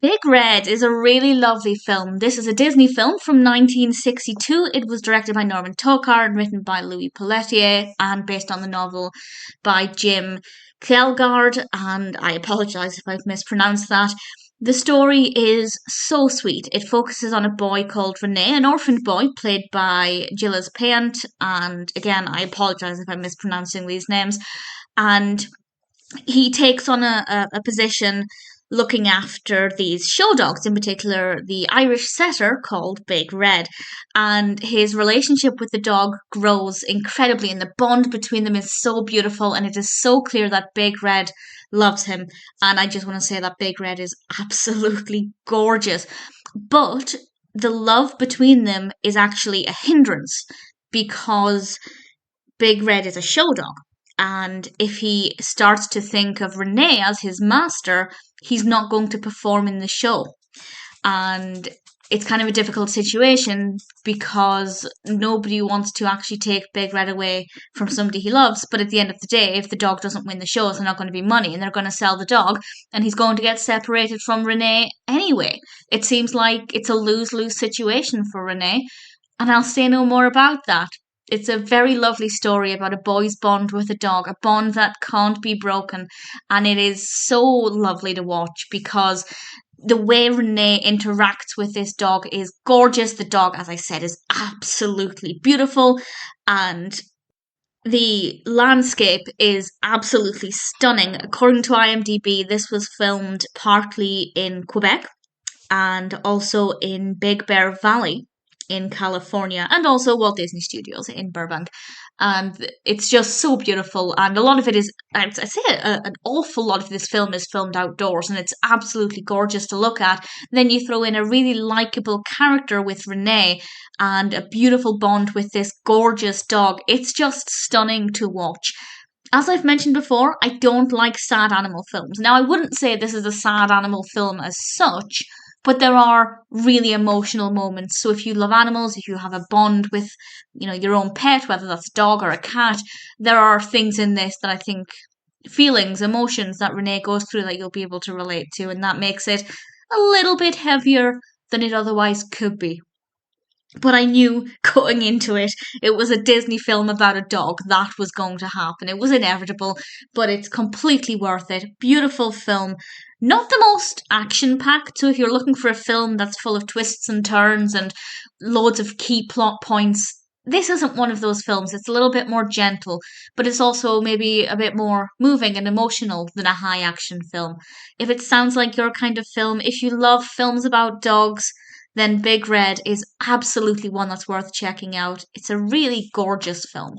Big Red is a really lovely film. This is a Disney film from 1962. It was directed by Norman Tokar and written by Louis Pelletier and based on the novel by Jim Kjelgaard, and I apologise if I've mispronounced that. The story is so sweet. It focuses on a boy called Rene, an orphaned boy played by Gilles Payant, and again, I apologise if I'm mispronouncing these names. And he takes on a position looking after these show dogs, in particular the Irish setter called Big Red. And his relationship with the dog grows incredibly, and the bond between them is so beautiful, and it is so clear that Big Red loves him. And I just want to say that Big Red is absolutely gorgeous. But the love between them is actually a hindrance because Big Red is a show dog. And if he starts to think of Rene as his master, he's not going to perform in the show. And it's kind of a difficult situation because nobody wants to actually take Big Red away from somebody he loves. But at the end of the day, if the dog doesn't win the show, there's not going to be money and they're going to sell the dog and he's going to get separated from Rene anyway. It seems like it's a lose-lose situation for Rene. And I'll say no more about that. It's a very lovely story about a boy's bond with a dog, a bond that can't be broken. And it is so lovely to watch because the way Rene interacts with this dog is gorgeous. The dog, as I said, is absolutely beautiful. And the landscape is absolutely stunning. According to IMDb, this was filmed partly in Quebec and also in Big Bear Valley in California, and also Walt Disney Studios in Burbank. And it's just so beautiful, and a lot of it is, I'd say an awful lot of this film is filmed outdoors, and it's absolutely gorgeous to look at. Then you throw in a really likeable character with Rene and a beautiful bond with this gorgeous dog. It's just stunning to watch. As I've mentioned before, I don't like sad animal films. Now, I wouldn't say this is a sad animal film as such, but there are really emotional moments. So if you love animals, if you have a bond with, your own pet, whether that's a dog or a cat, there are things in this that I think, feelings, emotions that Rene goes through that you'll be able to relate to, and that makes it a little bit heavier than it otherwise could be. But I knew going into it, it was a Disney film about a dog. That was going to happen. It was inevitable, but it's completely worth it. Beautiful film. Not the most action-packed, so if you're looking for a film that's full of twists and turns and loads of key plot points, this isn't one of those films. It's a little bit more gentle, but it's also maybe a bit more moving and emotional than a high-action film. If it sounds like your kind of film, if you love films about dogs, then Big Red is absolutely one that's worth checking out. It's a really gorgeous film.